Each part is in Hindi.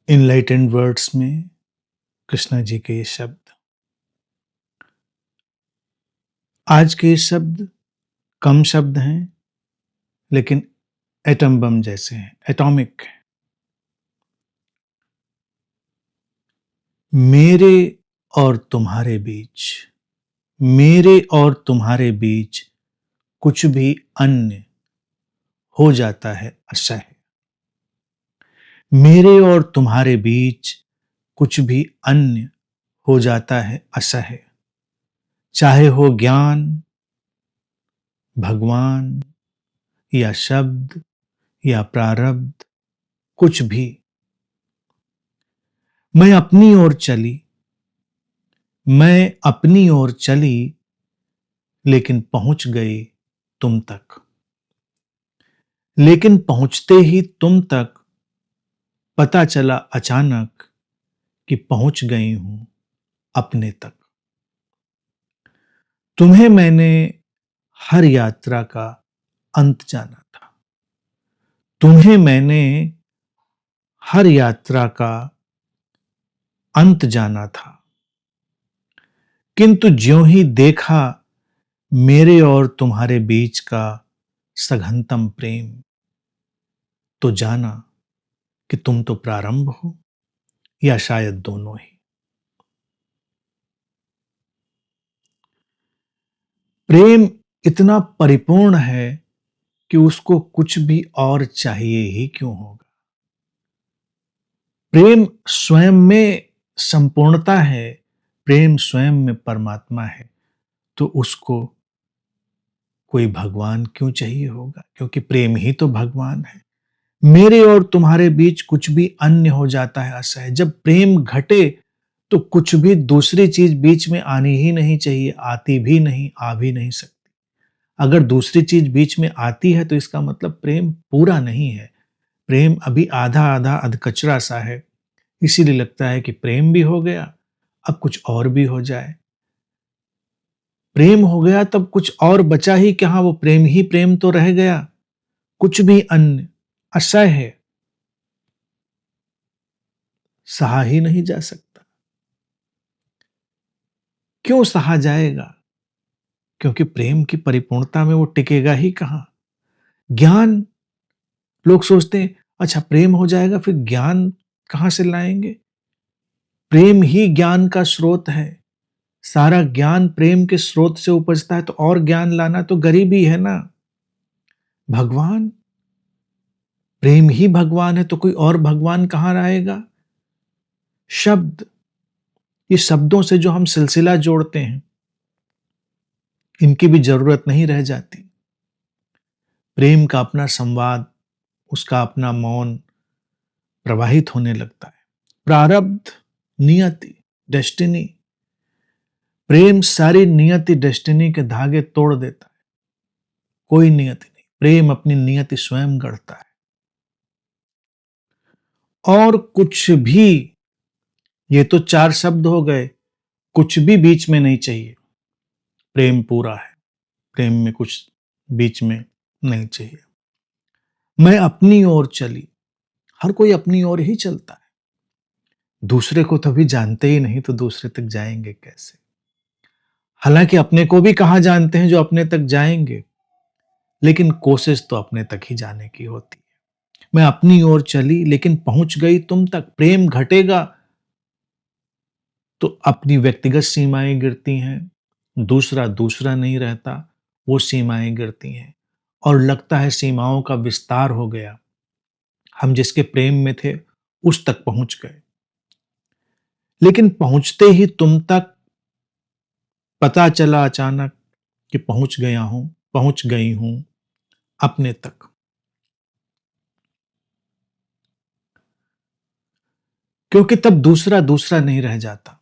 इनलाइटेंड वर्ड्स में कृष्णा जी के ये शब्द, आज के ये शब्द कम शब्द हैं लेकिन एटम बम जैसे हैं, एटॉमिक हैं। मेरे और तुम्हारे बीच, मेरे और तुम्हारे बीच कुछ भी अन्य हो जाता है असह्य। मेरे और तुम्हारे बीच कुछ भी अन्य हो जाता है असह्य, चाहे हो ज्ञान, भगवान या शब्द या प्रारब्ध, कुछ भी। मैं अपनी ओर चली, मैं अपनी ओर चली, लेकिन पहुंच गई तुम तक। लेकिन पहुंचते ही तुम तक पता चला अचानक कि पहुंच गई हूं अपने तक। तुम्हें मैंने हर यात्रा का अंत जाना था, तुम्हें मैंने हर यात्रा का अंत जाना था, किंतु ज्यों ही देखा मेरे और तुम्हारे बीच का सघनतम प्रेम, तो जाना कि तुम तो प्रारंभ हो या शायद दोनों ही। प्रेम इतना परिपूर्ण है कि उसको कुछ भी और चाहिए ही क्यों होगा। प्रेम स्वयं में संपूर्णता है, प्रेम स्वयं में परमात्मा है, तो उसको कोई भगवान क्यों चाहिए होगा, क्योंकि प्रेम ही तो भगवान है। मेरे और तुम्हारे बीच कुछ भी अन्य हो जाता है असह्य। जब प्रेम घटे तो कुछ भी दूसरी चीज बीच में आनी ही नहीं चाहिए, आती भी नहीं, आ भी नहीं सकती। अगर दूसरी चीज बीच में आती है तो इसका मतलब प्रेम पूरा नहीं है, प्रेम अभी आधा आधा अधकचरा सा है। इसीलिए लगता है कि प्रेम भी हो गया, अब कुछ और भी हो जाए। प्रेम हो गया तब कुछ और बचा ही कहां, वो प्रेम ही प्रेम तो रह गया। कुछ भी अन्य असह्य सहा ही नहीं जा सकता। क्यों सहा जाएगा? क्योंकि प्रेम की परिपूर्णता में वो टिकेगा ही कहां। ज्ञान, लोग सोचते हैं अच्छा प्रेम हो जाएगा फिर ज्ञान कहां से लाएंगे। प्रेम ही ज्ञान का स्रोत है, सारा ज्ञान प्रेम के स्रोत से उपजता है, तो और ज्ञान लाना तो गरीबी है ना। भगवान, प्रेम ही भगवान है तो कोई और भगवान कहां रहेगा। शब्द, ये शब्दों से जो हम सिलसिला जोड़ते हैं, इनकी भी जरूरत नहीं रह जाती। प्रेम का अपना संवाद, उसका अपना मौन प्रवाहित होने लगता है। प्रारब्ध, नियति, डेस्टिनी, प्रेम सारी नियति डेस्टिनी के धागे तोड़ देता है। कोई नियति नहीं, प्रेम अपनी नियति स्वयं गढ़ता है। और कुछ भी, ये तो 4 शब्द हो गए, कुछ भी बीच में नहीं चाहिए। प्रेम पूरा है, प्रेम में कुछ बीच में नहीं चाहिए। मैं अपनी ओर चली, हर कोई अपनी ओर ही चलता है। दूसरे को तभी जानते ही नहीं तो दूसरे तक जाएंगे कैसे। हालांकि अपने को भी कहां जानते हैं जो अपने तक जाएंगे, लेकिन कोशिश तो अपने तक ही जाने की होती है। मैं अपनी ओर चली लेकिन पहुंच गई तुम तक। प्रेम घटेगा तो अपनी व्यक्तिगत सीमाएं गिरती हैं, दूसरा दूसरा नहीं रहता, वो सीमाएं गिरती हैं और लगता है सीमाओं का विस्तार हो गया। हम जिसके प्रेम में थे उस तक पहुंच गए, लेकिन पहुंचते ही तुम तक पता चला अचानक कि पहुंच गया हूं, पहुंच गई हूं अपने तक। क्योंकि तब दूसरा दूसरा नहीं रह जाता।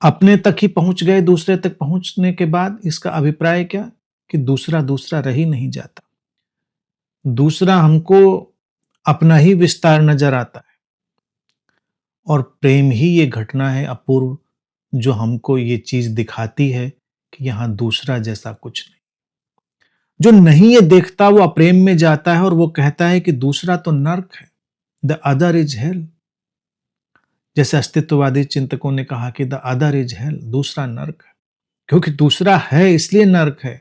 अपने तक ही पहुंच गए, दूसरे तक पहुंचने के बाद इसका अभिप्राय क्या कि दूसरा दूसरा रह ही नहीं जाता। दूसरा हमको अपना ही विस्तार नजर आता है। और प्रेम ही ये घटना है अपूर्व जो हमको ये चीज दिखाती है कि यहां दूसरा जैसा कुछ नहीं। जो नहीं ये देखता वो अप्रेम में जाता है और वो कहता है कि दूसरा तो नर्क है। The other is hello. जैसे अस्तित्ववादी चिंतकों ने कहा कि द अदर इज हेल, दूसरा नर्क है, क्योंकि दूसरा है इसलिए नर्क है।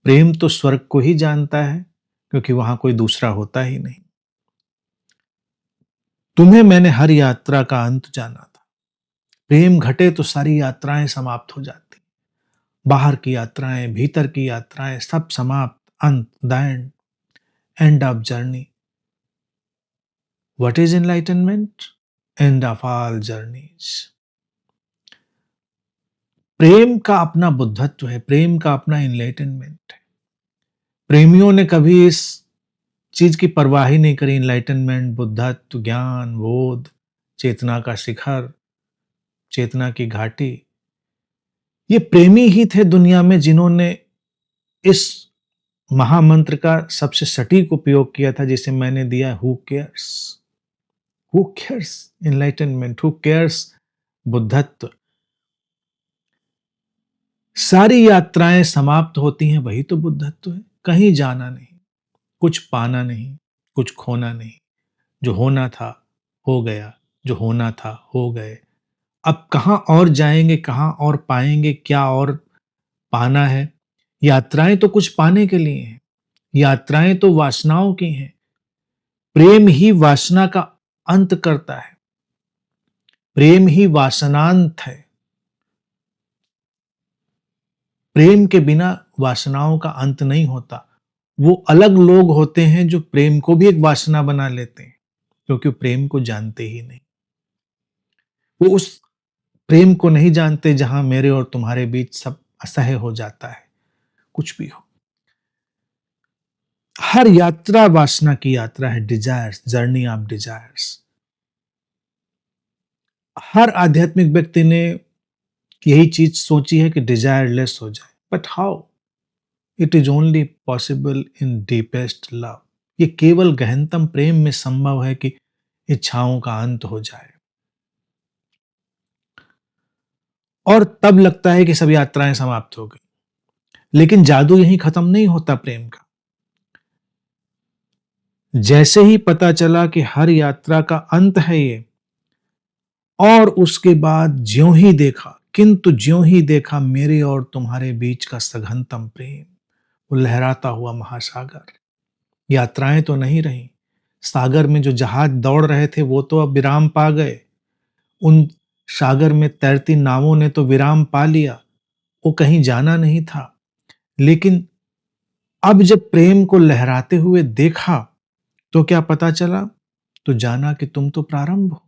प्रेम तो स्वर्ग को ही जानता है, क्योंकि वहां कोई दूसरा होता ही नहीं। तुम्हें मैंने हर यात्रा का अंत जाना था। प्रेम घटे तो सारी यात्राएं समाप्त हो जाती, बाहर की यात्राएं, भीतर की यात्राएं, सब समाप्त, अंत, the end of journey. What is enlightenment? End of all journeys. प्रेम का अपना बुद्धत्व है, प्रेम का अपना एनलाइटनमेंट है। प्रेमियों ने कभी इस चीज की परवाह ही नहीं करी, एनलाइटनमेंट, बुद्धत्व, ज्ञान, बोध, चेतना का शिखर, चेतना की घाटी। ये प्रेमी ही थे दुनिया में जिन्होंने इस महामंत्र का सबसे सटीक उपयोग किया था, जिसे मैंने दिया, who cares. Who cares enlightenment, who cares बुद्धत्व। सारी यात्राएं समाप्त होती हैं, वही तो बुद्धत्व है। कहीं जाना नहीं, कुछ पाना नहीं, कुछ खोना नहीं। जो होना था हो गया, जो होना था हो गए। अब कहां और जाएंगे, कहां और पाएंगे, क्या और पाना है? यात्राएं तो कुछ पाने के लिए हैं, यात्राएं तो वासनाओं की हैं। प्रेम ही वासना का अंत करता है, प्रेम ही वासनांत है। प्रेम के बिना वासनाओं का अंत नहीं होता। वो अलग लोग होते हैं जो प्रेम को भी एक वासना बना लेते हैं, क्योंकि प्रेम को जानते ही नहीं। वो उस प्रेम को नहीं जानते जहां मेरे और तुम्हारे बीच सब असह्य हो जाता है, कुछ भी हो। हर यात्रा वासना की यात्रा है, डिजायर्स, जर्नी ऑफ डिजायर्स। हर आध्यात्मिक व्यक्ति ने यही चीज सोची है कि डिजायरलेस हो जाए, but how? It is only possible in deepest love. ये केवल गहनतम प्रेम में संभव है कि इच्छाओं का अंत हो जाए। और तब लगता है कि सब यात्राएं समाप्त हो गई, लेकिन जादू यहीं खत्म नहीं होता प्रेम का। जैसे ही पता चला कि हर यात्रा का अंत है ये, और उसके बाद ज्यों ही देखा, किंतु ज्यों ही देखा मेरे और तुम्हारे बीच का सघनतम प्रेम, वो लहराता हुआ महासागर। यात्राएं तो नहीं रही, सागर में जो जहाज दौड़ रहे थे वो तो अब विराम पा गए। उन सागर में तैरती नावों ने तो विराम पा लिया, वो कहीं जाना नहीं था। लेकिन अब जब प्रेम को लहराते हुए देखा तो क्या पता चला? तो जाना कि तुम तो प्रारंभ हो।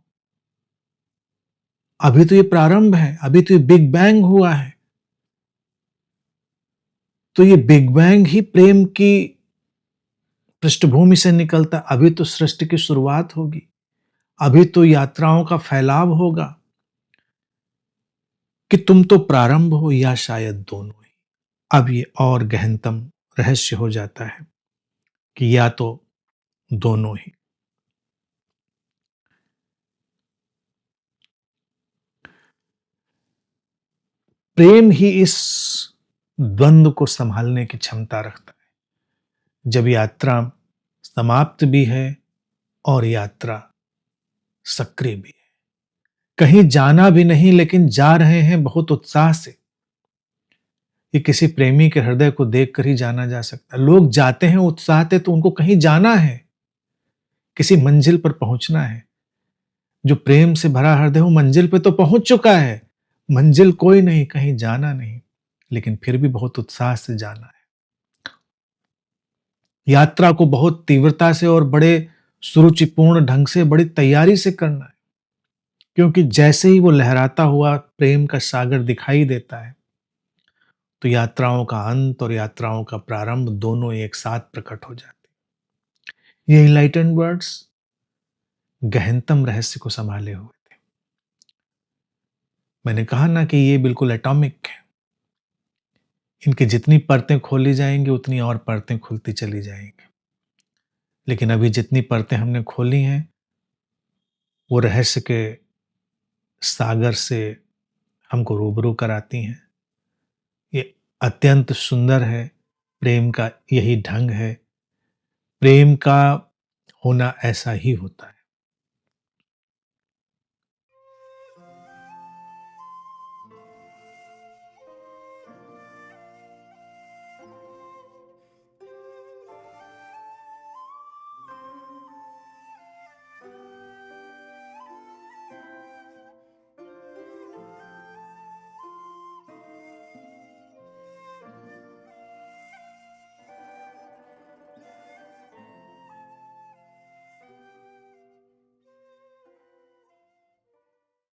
अभी तो ये प्रारंभ है, अभी तो ये बिग बैंग हुआ है। तो ये बिग बैंग ही प्रेम की पृष्ठभूमि से निकलता। अभी तो सृष्टि की शुरुआत होगी, अभी तो यात्राओं का फैलाव होगा। कि तुम तो प्रारंभ हो या शायद दोनों ही। अब ये और गहनतम रहस्य हो जाता है कि या तो दोनों ही। प्रेम ही इस द्वंद्व को संभालने की क्षमता रखता है, जब यात्रा समाप्त भी है और यात्रा सक्रिय भी है। कहीं जाना भी नहीं, लेकिन जा रहे हैं बहुत उत्साह से। ये किसी प्रेमी के हृदय को देखकर ही जाना जा सकता है। लोग जाते हैं उत्साह से, तो उनको कहीं जाना है, किसी मंजिल पर पहुंचना है। जो प्रेम से भरा हृदय वो मंजिल पे तो पहुंच चुका है, मंजिल कोई नहीं, कहीं जाना नहीं, लेकिन फिर भी बहुत उत्साह से जाना है। यात्रा को बहुत तीव्रता से और बड़े सुरुचिपूर्ण ढंग से, बड़ी तैयारी से करना है, क्योंकि जैसे ही वो लहराता हुआ प्रेम का सागर दिखाई देता है, तो यात्राओं का अंत और यात्राओं का प्रारंभ दोनों एक साथ प्रकट हो जाते हैं। ये इनलाइटेंड वर्ड्स गहनतम रहस्य को संभाले हुए थे। मैंने कहा ना कि ये बिल्कुल एटॉमिक है। इनकी जितनी परतें खोली जाएंगी उतनी और परतें खुलती चली जाएंगी, लेकिन अभी जितनी परतें हमने खोली हैं वो रहस्य के सागर से हमको रूबरू कराती हैं। ये अत्यंत सुंदर है, प्रेम का यही ढंग है। प्रेम का होना ऐसा ही होता है।